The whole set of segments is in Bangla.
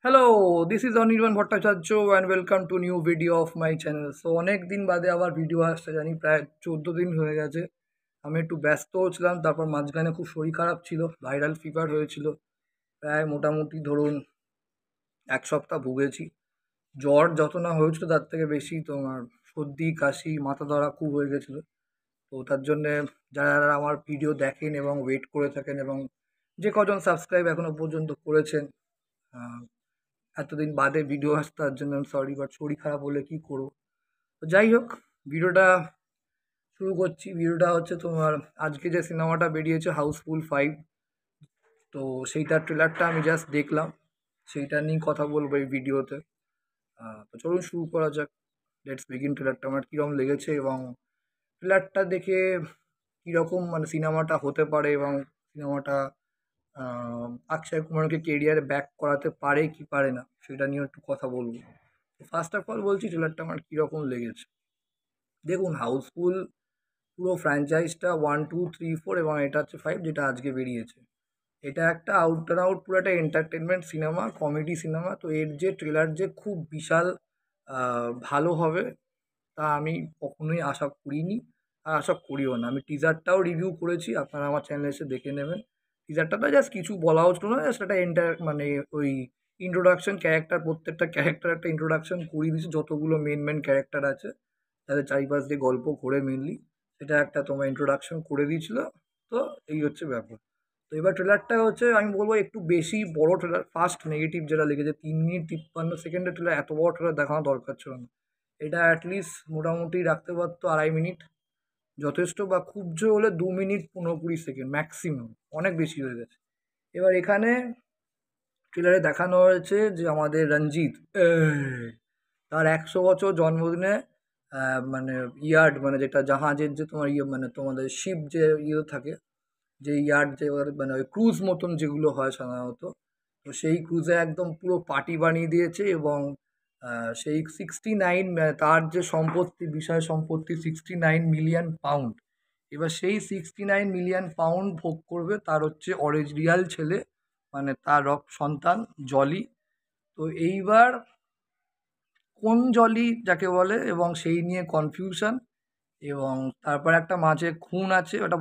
Hello, this is Anirban Bhattacharya and welcome to new video of my channel. So অনেক দিন বাদে আবার ভিডিও আসছে জানি প্রায় 14 দিন হয়ে গেছে। আমি একটু ব্যস্তও ছিলাম, তারপর মাঝখানে খুব শরীর খারাপ ছিল, ভাইরাল ফিভার হয়েছিল। প্রায় মোটামুটি ধরুন 1 সপ্তাহ ভুগেছি। জ্বর যত না হয়েছিল তার থেকে বেশি তোমার সর্দি কাশি মাথা ধরা খুব হয়ে গেছিলো। তো তার জন্যে যারা যারা আমার ভিডিও দেখেন এবং ওয়েট করে থাকেন এবং যে কজন সাবস্ক্রাইব এখনো পর্যন্ত করেছেন, আহ, এতদিন বাদে ভিডিও আসছে তার জন্য আমি সরি, বাট শরীর খারাপ হলে কি করবো। তো যাই হোক, ভিডিওটা শুরু করছি। ভিডিওটা হচ্ছে তোমার আজকে যে সিনেমাটা বেরিয়েছে হাউসফুল 5, তো সেইটার ট্রেলারটা আমি জাস্ট দেখলাম, সেইটা নিয়ে কথা বলবো এই ভিডিওতে। তো চলুন শুরু করা যাক। Let's begin. ট্রেলারটা আমার কীরকম লেগেছে এবং ট্রেলারটা দেখে কীরকম মানে সিনেমাটা হতে পারে এবং সিনেমাটা অক্ষয় কুমারকে কেরিয়ারে ব্যাক করাতে পারে কি পারে না সেটা নিয়ে একটু কথা বলবো। ফার্স্ট অফ অল বলছি ট্রেলারটা আমার কীরকম লেগেছে। দেখুন, হাউসফুল পুরো ফ্র্যাঞ্চাইজটা 1, 2, 3, 4 এবং এটা হচ্ছে 5 যেটা আজকে বেরিয়েছে। এটা একটা আউট অ্যান্ড আউট পুরো একটা এন্টারটেনমেন্ট সিনেমা, কমেডি সিনেমা। তো এর যে ট্রেলার যে খুব বিশাল ভালো হবে তা আমি কখনোই আশা করিনি, আর আশা করিও না। আমি টিজারটাও রিভিউ করেছি, আপনারা আমার চ্যানেলে এসে দেখে নেবেন। টিজারটাতে জাস্ট কিছু বলা হচ্ছিল না, জাস্ট একটা মানে ওই ইন্ট্রোডাকশন ক্যারেক্টার, প্রত্যেকটা ক্যারেক্টার একটা ইন্ট্রোডাকশন করিয়ে দিয়েছে, যতগুলো মেন মেন ক্যারেক্টার আছে তাদের চারিপাশ দিয়ে গল্প করে মেনলি সেটা একটা তোমার ইন্ট্রোডাকশন করে দিয়েছিল। তো এই হচ্ছে ব্যাপার। তো এবার ট্রেলারটা হচ্ছে আমি বলবো একটু বেশি বড় ট্রেলার। ফার্স্ট নেগেটিভ যেটা লেগেছে, 3 মিনিট 53 সেকেন্ডের ট্রেলার, এত বড় ট্রেলার দেখানো দরকার ছিল না। এটা অ্যাটলিস্ট মোটামুটি রাখতে পারতো 2.5 মিনিট যথেষ্ট, বা খুব জোর হলে 2 মিনিট 15-20 সেকেন্ড ম্যাক্সিমাম, অনেক বেশি হয়ে গেছে। এবার এখানে ট্রেলারে দেখানো হয়েছে যে আমাদের রঞ্জিত তার 100 বছর জন্মদিনে মানে ইয়ার্ড, মানে যেটা জাহাজের যে তোমার ইয়ে, মানে তোমাদের শিপ যে ইয়ে থাকে, যে ইয়ার্ড যে মানে ওই ক্রুজ মতন যেগুলো হয় সাধারণত, তো সেই ক্রুজে একদম পুরো পার্টি বানিয়ে দিয়েছে এবং সেই 69 তার যে সম্পত্তি, বিষয় সম্পত্তি 69 মিলিয়ন পাউন্ড। এবার সেই 69 মিলিয়ন পাউন্ড ভোগ করবে তার হচ্ছে রিয়াল ছেলে, মানে তার সন্তান জলি। তো এইবার কোন জলি যাকে বলে এবং সেই নিয়ে কনফিউশন। এবং তারপর একটা মাঝে খুন আছে, ওটা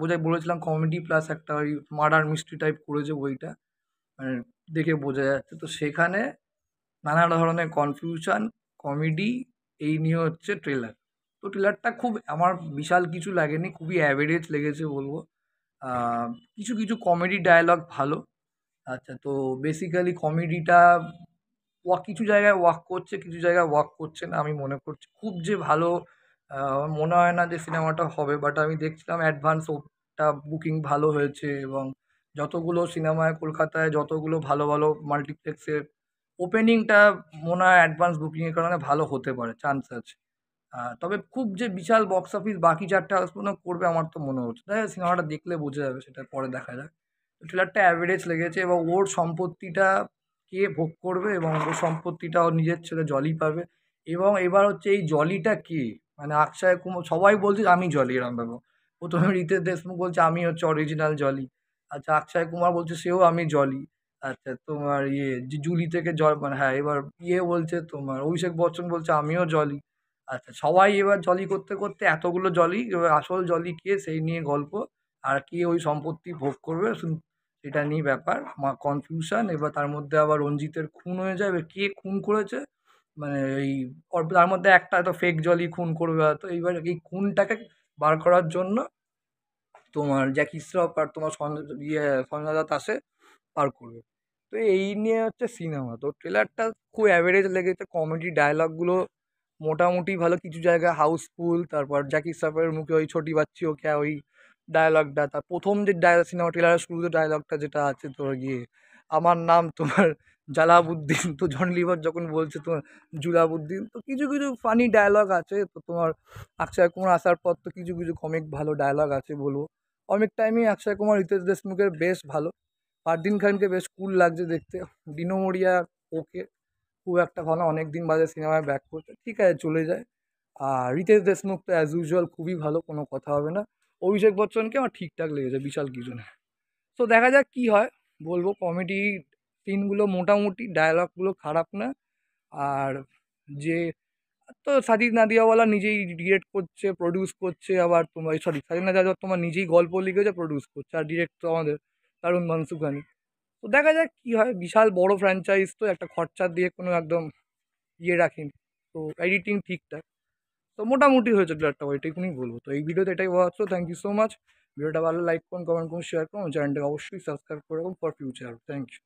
বোঝাই বলেছিলাম কমেডি প্লাস একটা ওই মার্ডার মিস্ট্রি টাইপ করেছে বইটা, মানে দেখে বোঝা যাচ্ছে। তো সেখানে নানা ধরনের কনফিউশন, কমেডি, এই নিয়ে হচ্ছে ট্রেলার। তো ট্রেলারটা খুব আমার বিশাল কিছু লাগেনি, খুবই অ্যাভারেজ লেগেছে বলবো। আহ, কিছু কিছু কমেডি ডায়লগ ভালো। আচ্ছা, তো বেসিক্যালি কমেডিটা কিছু জায়গায় ওয়ার্ক করছে, কিছু জায়গায় ওয়ার্ক করছে না। আমি মনে করছি খুব যে ভালো আমার মনে হয় না যে সিনেমাটা হবে, বাট আমি দেখছিলাম অ্যাডভান্স ওটা বুকিং ভালো হয়েছে এবং যতগুলো সিনেমায় কলকাতায় যতগুলো ভালো ভালো মাল্টিপ্লেক্সের ওপেনিংটা মনে হয় অ্যাডভান্স বুকিংয়ের কারণে ভালো হতে পারে, চান্স আছে। তবে খুব যে বিশাল বক্স অফিস বাকি 4টে হাউস মনে করবে আমার তো মনে হচ্ছে না। সিনেমাটা দেখলে বোঝা যাবে, সেটা পরে দেখা যাক। ট্রেলারটা অ্যাভারেজ লেগেছে এবং ওর সম্পত্তিটা কে ভোগ করবে এবং ওর সম্পত্তিটা ওর নিজের ছেলে জলি পাবে। এবং এবার হচ্ছে এই জলিটা কে, মানে অক্ষয় কুমার সবাই বলছে আমি জলি, এরম ব্যাপার। প্রথমে রিতেশ দেশমুখ বলছে আমি হচ্ছে অরিজিনাল জলি। আচ্ছা, অক্ষয় কুমার বলছে সেও আমি জলি। আচ্ছা, তোমার ইয়ে জুলি থেকে জল, মানে হ্যাঁ, এবার ইয়ে বলছে তোমার অভিষেক বচ্চন বলছে আমিও জলি। আচ্ছা, সবাই এবার জলি করতে করতে এতগুলো জলি, এবার আসল জলি কে সেই নিয়ে গল্প। আর কে ওই সম্পত্তি ভোগ করবে সেটা নিয়ে ব্যাপার, কনফিউশন। এবার তার মধ্যে আবার রঞ্জিতের খুন হয়ে যায়, এবার কে খুন করেছে, মানে এই তার মধ্যে একটা তো ফেক জলই খুন করবে হয়তো। এইবার এই খুনটাকে বার করার জন্য তোমার জ্যাকি শ্রফ আর তোমার সঞ্জয় দত্ত আসে, পার করবে। তো এই নিয়ে হচ্ছে সিনেমা। তো ট্রেলারটা খুব অ্যাভারেজ লেগেছে, কমেডি ডায়লগগুলো মোটামুটি ভালো, কিছু জায়গায় হাউসফুল। তারপর জ্যাকি শ্রফের মুখে ওই ছোটি বাচ্চি ও ক্যা ওই ডায়লগটা, তার প্রথম যে সিনেমা ট্রেলারের শুরুতে ডায়লগটা যেটা আছে তোর গিয়ে আমার নাম তোমার জালাবুদ্দিন, তো জন লিভার যখন বলছে তোমার জুলাবুদ্দিন, তো কিছু কিছু ফানি ডায়লগ আছে। তো তোমার অক্ষয় কুমার আসার পর তো কিছু কিছু কমিক ভালো ডায়লগ আছে বলবো। কমিক টাইমে অক্ষয় কুমার রিতেশ দেশমুখের বেশ ভালো। ফারদিন খানকে বেশ কুল লাগছে দেখতে। ডিনো মোরিয়া ওকে, খুব একটা ভালো, অনেক দিন বাদে সিনেমায় ব্যাক করছে, ঠিক আছে চলে যায়। আর রিতেশ দেশমুখ তো অ্যাজ ইউজুয়াল খুবই ভালো, কোনো কথা হবে না। অভিষেক বচ্চনকে আমার ঠিকঠাক লেগেছে, বিশাল কিছু না। তো দেখা যাক কি হয়। বলবো কমেডি সিনগুলো মোটামুটি, ডায়ালগগুলো খারাপ না। আর যে তো সাজিদ নাদিয়াওয়ালা নিজেই ডিরেক্ট করছে, প্রডিউস করছে, আবার তোমার সাজিদ নাদিয়াওয়ালা তোমার নিজেই গল্প লিখেছে, প্রডিউস করছে, আর ডিরেক্ট তো আমাদের তারুণ মানসুখানি। তো দেখা যাক কী হয়, বিশাল বড় ফ্র্যাঞ্চাইজ তো, একটা খরচা দিয়ে কোনো একদম রাখিনি। তো এডিটিং ঠিকঠাক, তো মোটামুটি হয়েছে ট্রেলারটা, ওইটুকুনি বলবো। তো এই ভিডিওতে এটাই বলা হচ্ছে। Thank you so much. ভিডিওটা ভালো লাইক করুন, কমেন্ট করুন, শেয়ার করুন, চ্যানেলটাকে অবশ্যই সাবস্ক্রাইব করে রাখুন ফর ফিউচার। Thank you.